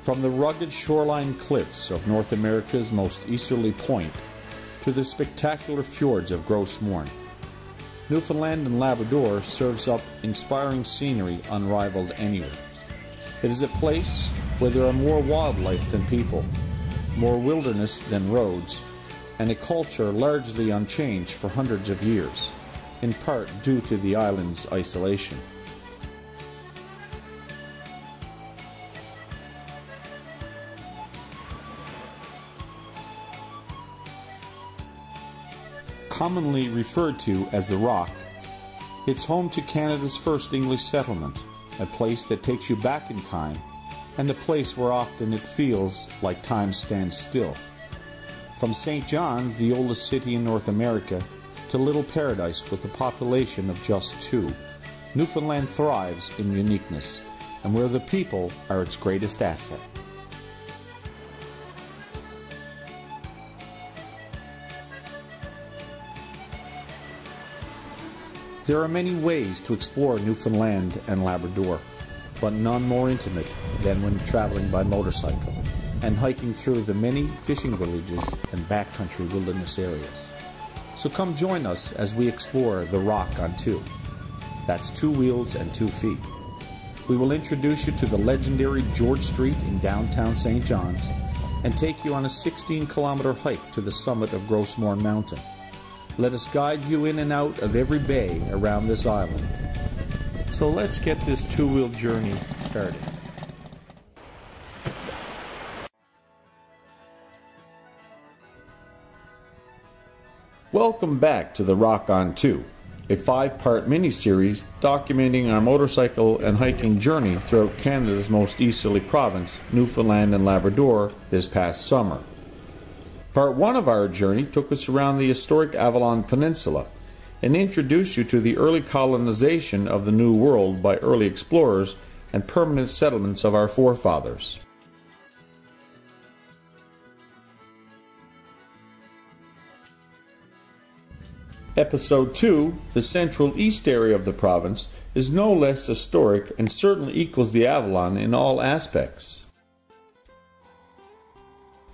From the rugged shoreline cliffs of North America's most easterly point to the spectacular fjords of Gros Morne, Newfoundland and Labrador serves up inspiring scenery unrivaled anywhere. It is a place where there are more wildlife than people, more wilderness than roads, and a culture largely unchanged for hundreds of years, in part due to the island's isolation. Commonly referred to as the Rock, it's home to Canada's first English settlement, a place that takes you back in time, and a place where often it feels like time stands still. From St. John's, the oldest city in North America, to Little Paradise with a population of just 2, Newfoundland thrives in uniqueness, and where the people are its greatest asset. There are many ways to explore Newfoundland and Labrador, but none more intimate than when traveling by motorcycle and hiking through the many fishing villages and backcountry wilderness areas. So come join us as we explore the Rock on 2. That's 2 wheels and 2 feet. We will introduce you to the legendary George Street in downtown St. John's and take you on a 16-kilometer hike to the summit of Gros Morne Mountain. Let us guide you in and out of every bay around this island. So let's get this 2-wheel journey started. Welcome back to the Rock on 2, a 5-part mini-series documenting our motorcycle and hiking journey throughout Canada's most easterly province, Newfoundland and Labrador, this past summer. Part 1 of our journey took us around the historic Avalon Peninsula and introduced you to the early colonization of the New World by early explorers and permanent settlements of our forefathers. Episode 2, the Central East area of the province, is no less historic and certainly equals the Avalon in all aspects.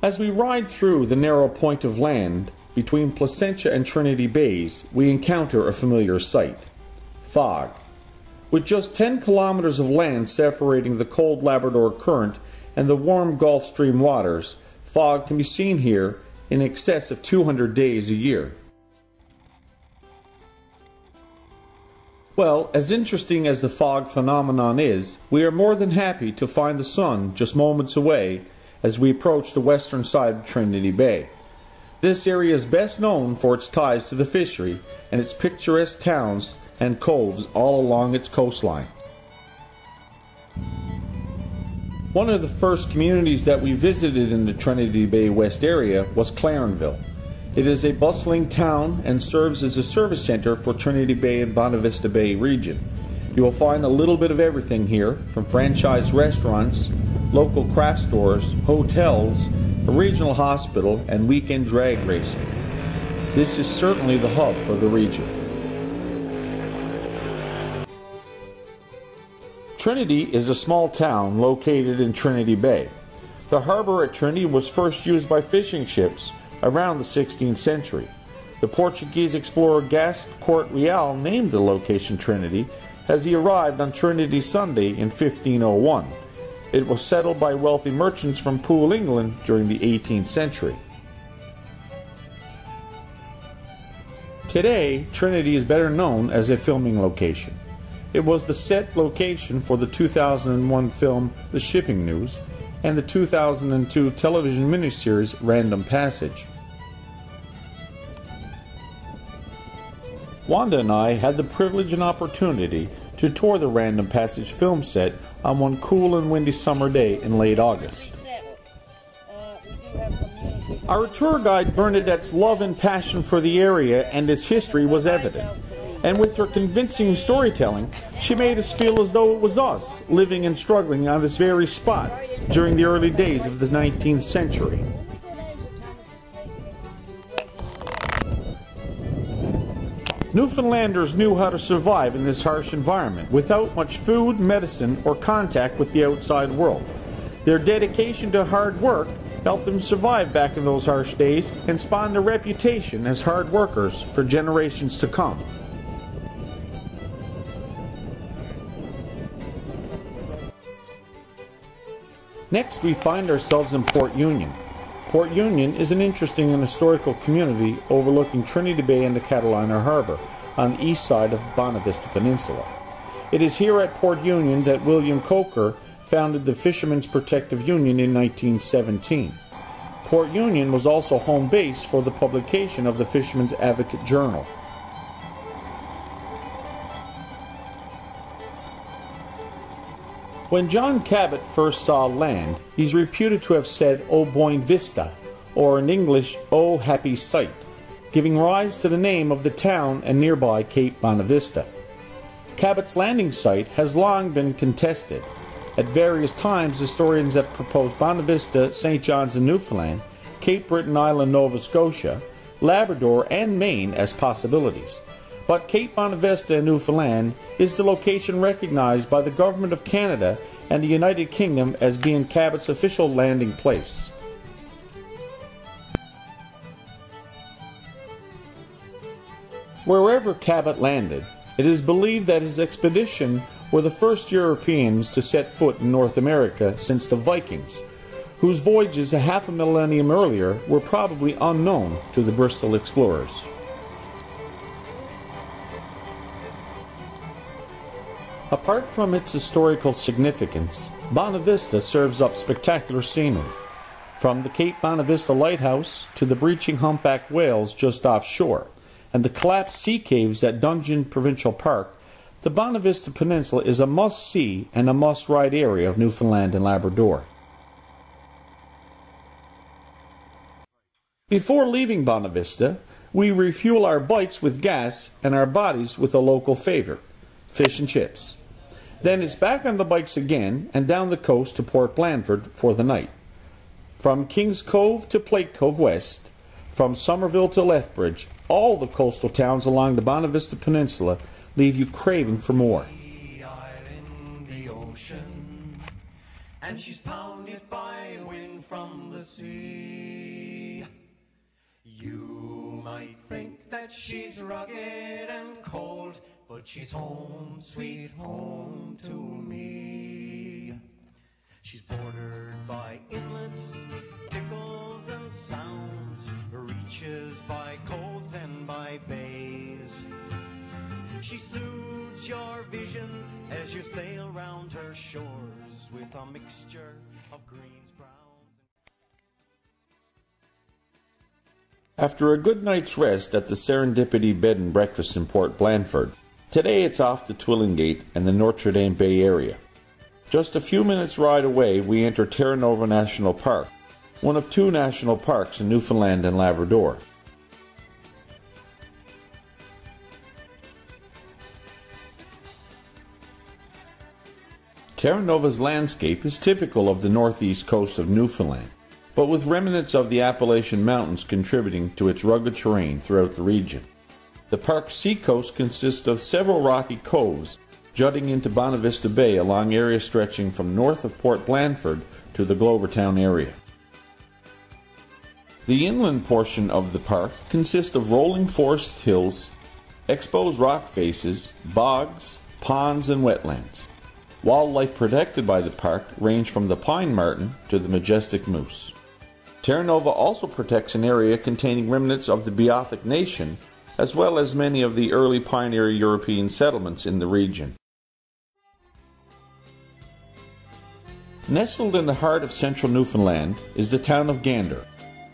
As we ride through the narrow point of land between Placentia and Trinity Bays, we encounter a familiar sight: fog. With just 10 kilometers of land separating the cold Labrador Current and the warm Gulf Stream waters, fog can be seen here in excess of 200 days a year. Well, as interesting as the fog phenomenon is, we are more than happy to find the sun just moments away as we approach the western side of Trinity Bay. This area is best known for its ties to the fishery and its picturesque towns and coves all along its coastline. One of the first communities that we visited in the Trinity Bay West area was Clarenville. It is a bustling town and serves as a service center for Trinity Bay and Bonavista Bay region. You will find a little bit of everything here, from franchise restaurants, local craft stores, hotels, a regional hospital, and weekend drag racing. This is certainly the hub for the region. Trinity is a small town located in Trinity Bay. The harbor at Trinity was first used by fishing ships around the 16th century. The Portuguese explorer Gaspar Real named the location Trinity as he arrived on Trinity Sunday in 1501. It was settled by wealthy merchants from Poole, England during the 18th century. Today, Trinity is better known as a filming location. It was the set location for the 2001 film The Shipping News and the 2002 television miniseries Random Passage. Wanda and I had the privilege and opportunity to tour the Random Passage film set on one cool and windy summer day in late August. Our tour guide Bernadette's love and passion for the area and its history was evident, and with her convincing storytelling, she made us feel as though it was us living and struggling on this very spot during the early days of the 19th century. Newfoundlanders knew how to survive in this harsh environment without much food, medicine, or contact with the outside world. Their dedication to hard work helped them survive back in those harsh days and spawned a reputation as hard workers for generations to come. Next, we find ourselves in Port Union. Port Union is an interesting and historical community overlooking Trinity Bay and the Catalina Harbor on the east side of Bonavista Peninsula. It is here at Port Union that William Coker founded the Fishermen's Protective Union in 1917. Port Union was also home base for the publication of the Fisherman's Advocate Journal. When John Cabot first saw land, he's reputed to have said, "O Bonavista," or in English, "O happy sight," giving rise to the name of the town and nearby Cape Bonavista. Cabot's landing site has long been contested. At various times, historians have proposed Bonavista, St. John's in Newfoundland, Cape Breton Island, Nova Scotia, Labrador, and Maine as possibilities. But Cape Bonavista in Newfoundland is the location recognized by the Government of Canada and the United Kingdom as being Cabot's official landing place. Wherever Cabot landed, it is believed that his expedition were the first Europeans to set foot in North America since the Vikings, whose voyages a half a millennium earlier were probably unknown to the Bristol explorers. Apart from its historical significance, Bonavista serves up spectacular scenery. From the Cape Bonavista Lighthouse to the breaching humpback whales just offshore, and the collapsed sea caves at Dungeon Provincial Park, the Bonavista Peninsula is a must-see and a must-ride area of Newfoundland and Labrador. Before leaving Bonavista, we refuel our bikes with gas and our bodies with a local favorite, fish and chips. Then it's back on the bikes again and down the coast to Port Blanford for the night. From Kings Cove to Plate Cove West, from Somerville to Lethbridge, all the coastal towns along the Bonavista Peninsula leave you craving for more. And she's pounded by wind from the sea. You might think that she's rugged and cold, but she's home, sweet home to me. She's bordered by inlets, tickles and sounds, reaches by coves and by bays. She soothes your vision as you sail round her shores with a mixture of greens, browns. After a good night's rest at the Serendipity Bed and Breakfast in Port Blanford, today it's off to Twillingate and the Notre Dame Bay area. Just a few minutes ride away, we enter Terra National Park, one of two national parks in Newfoundland and Labrador. Terra Nova's landscape is typical of the northeast coast of Newfoundland, but with remnants of the Appalachian Mountains contributing to its rugged terrain throughout the region. The park's seacoast consists of several rocky coves jutting into Bonavista Bay along areas stretching from north of Port Blanford to the Glovertown area. The inland portion of the park consists of rolling forest hills, exposed rock faces, bogs, ponds, and wetlands. Wildlife protected by the park range from the pine marten to the majestic moose. Terra Nova also protects an area containing remnants of the Beothuk Nation, as well as many of the early pioneer European settlements in the region. Nestled in the heart of central Newfoundland is the town of Gander.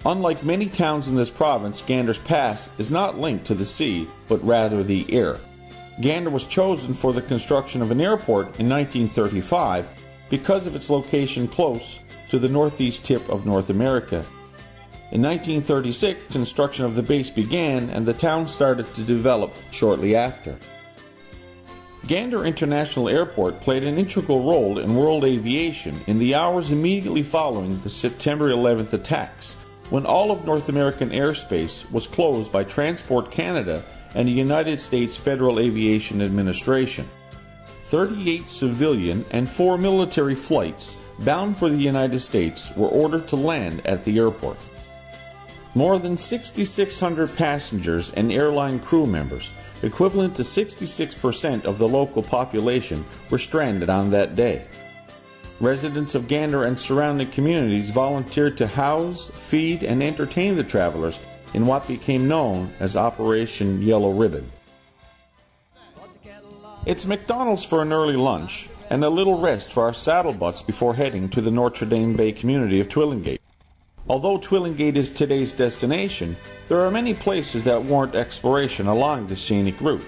Unlike many towns in this province, Gander's Pass is not linked to the sea, but rather the air. Gander was chosen for the construction of an airport in 1935 because of its location close to the northeast tip of North America. In 1936, construction of the base began and the town started to develop shortly after. Gander International Airport played an integral role in world aviation in the hours immediately following the September 11th attacks, when all of North American airspace was closed by Transport Canada and the United States Federal Aviation Administration. 38 civilian and 4 military flights bound for the United States were ordered to land at the airport. More than 6,600 passengers and airline crew members, equivalent to 66% of the local population, were stranded on that day. Residents of Gander and surrounding communities volunteered to house, feed, and entertain the travelers in what became known as Operation Yellow Ribbon. It's McDonald's for an early lunch and a little rest for our saddle butts before heading to the Notre Dame Bay community of Twillingate. Although Twillingate is today's destination, there are many places that warrant exploration along the scenic route,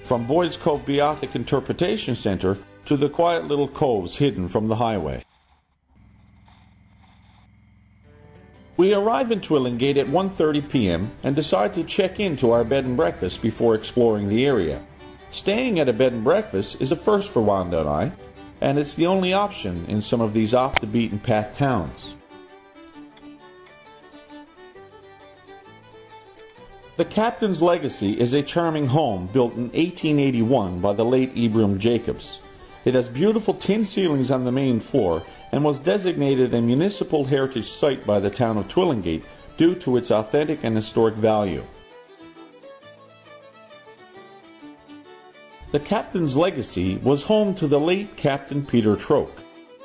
from Boyd's Cove Beothic Interpretation Center to the quiet little coves hidden from the highway. We arrive in Twillingate at 1:30 p.m. and decide to check into our bed and breakfast before exploring the area. Staying at a bed and breakfast is a first for Wanda and I, and it's the only option in some of these off-the-beaten-path towns. The Captain's Legacy is a charming home built in 1881 by the late Ibram Jacobs. It has beautiful tin ceilings on the main floor and was designated a municipal heritage site by the town of Twillingate due to its authentic and historic value. The Captain's Legacy was home to the late Captain Peter Troke.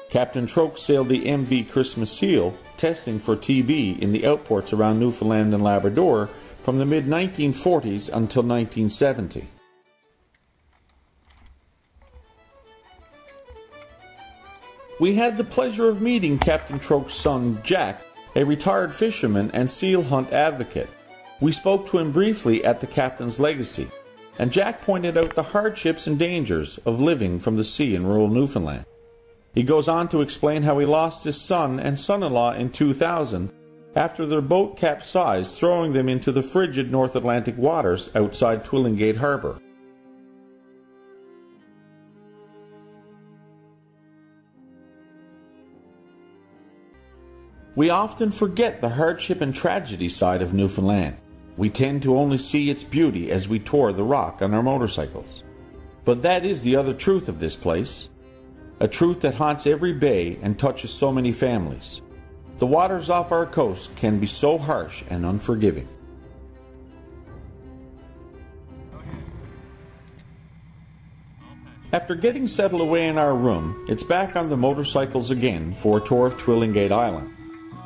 Captain Troke sailed the MV Christmas Seal, testing for TB in the outports around Newfoundland and Labrador from the mid-1940s until 1970. We had the pleasure of meeting Captain Troke's son, Jack, a retired fisherman and seal hunt advocate. We spoke to him briefly at the Captain's Legacy, and Jack pointed out the hardships and dangers of living from the sea in rural Newfoundland. He goes on to explain how he lost his son and son-in-law in 2000 after their boat capsized, throwing them into the frigid North Atlantic waters outside Twillingate Harbor. We often forget the hardship and tragedy side of Newfoundland. We tend to only see its beauty as we tour the rock on our motorcycles. But that is the other truth of this place, a truth that haunts every bay and touches so many families. The waters off our coast can be so harsh and unforgiving. After getting settled away in our room, it's back on the motorcycles again for a tour of Twillingate Island.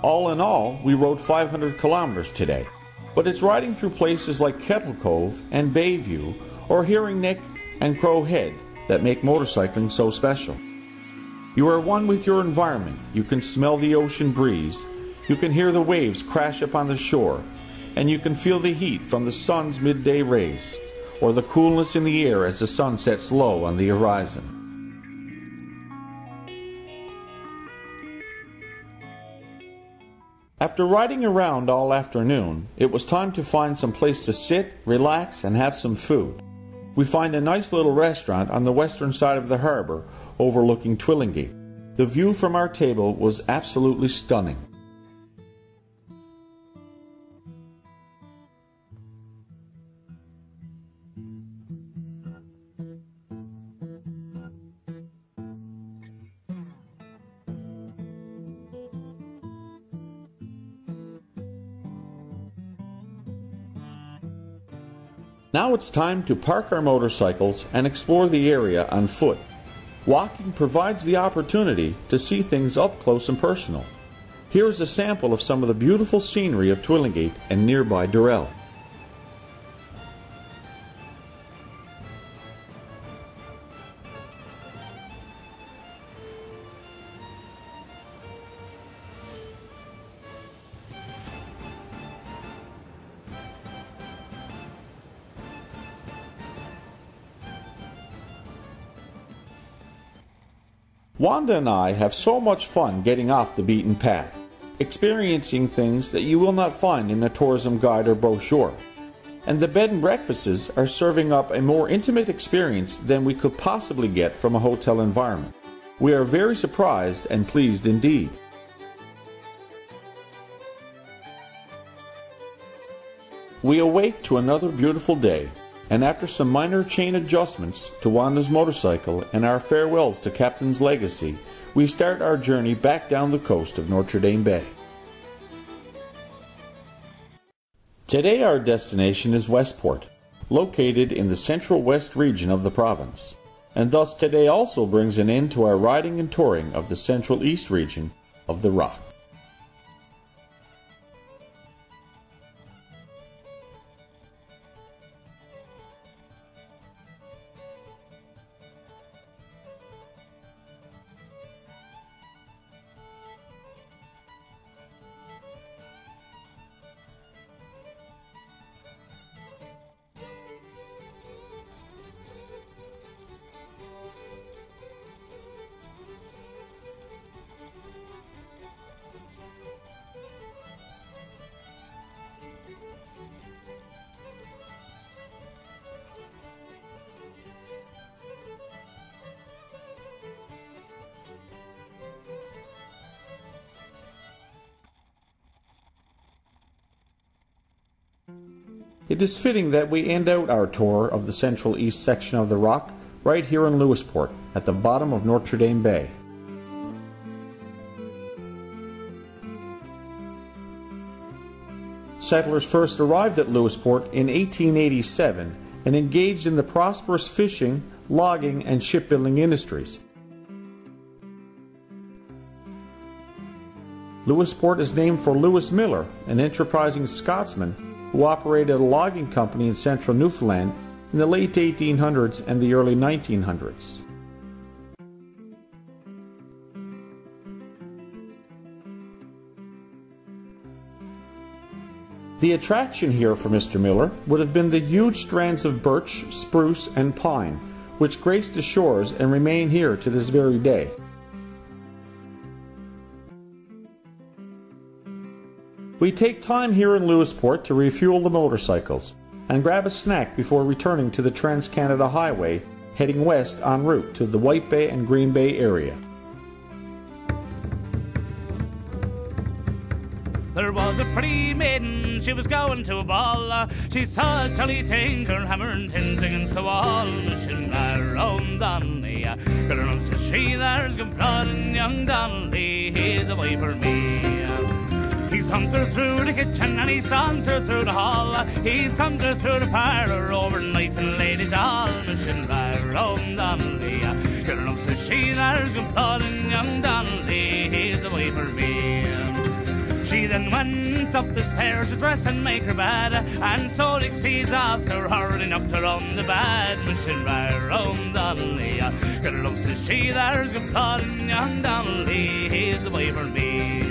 All in all, we rode 500 kilometers today, but it's riding through places like Kettle Cove and Bayview or Herring Neck and Crow Head that make motorcycling so special. You are one with your environment. You can smell the ocean breeze, you can hear the waves crash up on the shore, and you can feel the heat from the sun's midday rays, or the coolness in the air as the sun sets low on the horizon. After riding around all afternoon, it was time to find some place to sit, relax, and have some food. We find a nice little restaurant on the western side of the harbor overlooking Twillingate. The view from our table was absolutely stunning. Now it's time to park our motorcycles and explore the area on foot. Walking provides the opportunity to see things up close and personal. Here is a sample of some of the beautiful scenery of Twillingate and nearby Durrell. Wanda and I have so much fun getting off the beaten path, experiencing things that you will not find in a tourism guide or brochure. And the bed and breakfasts are serving up a more intimate experience than we could possibly get from a hotel environment. We are very surprised and pleased indeed. We awake to another beautiful day, and after some minor chain adjustments to Wanda's motorcycle and our farewells to Captain's legacy, we start our journey back down the coast of Notre Dame Bay. Today our destination is Westport, located in the central west region of the province, and thus today also brings an end to our riding and touring of the central east region of the Rock. It is fitting that we end out our tour of the central east section of the Rock right here in Lewisport, at the bottom of Notre Dame Bay. Settlers first arrived at Lewisport in 1887 and engaged in the prosperous fishing, logging, and shipbuilding industries. Lewisport is named for Lewis Miller, an enterprising Scotsman who operated a logging company in central Newfoundland in the late 1800s and the early 1900s. The attraction here for Mr. Miller would have been the huge strands of birch, spruce, and pine, which grace the shores and remain here to this very day. We take time here in Lewisport to refuel the motorcycles and grab a snack before returning to the Trans-Canada Highway, heading west en route to the White Bay and Green Bay area. There was a pretty maiden, she was going to a ball. She saw a jolly tinker hammering tins against the wall. Machine round Donnelly, got her up, says she, there's good blood in young Donnelly, he's away for me. He sauntered through the kitchen and he sauntered through the hall. He sauntered through the parlour overnight and ladies all. Machine round Donnelly, got her up, says she, there's good blood in young Donnelly, he's away for me. She then went up the stairs to dress and make her bed, and so Dixie's after her and knocked her on the bed. Machine round Donnelly, got her up, says she, there's good blood in young Donnelly, he's away for me.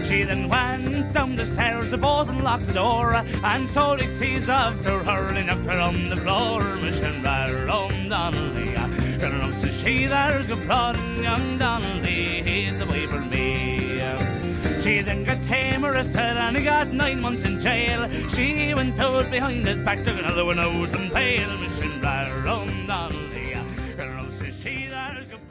She then went down the stairs, the both unlocked the door, and so Dixie's after her and knocked her on the floor. Machine round Donnelly, got her up, says she, there's good blood in young Donnelly, he's away for me. She then got tame arrested and he got 9 months in jail. She went out behind his back, took another one out and pale. Machine round Donnelly, got her up, says she, there's good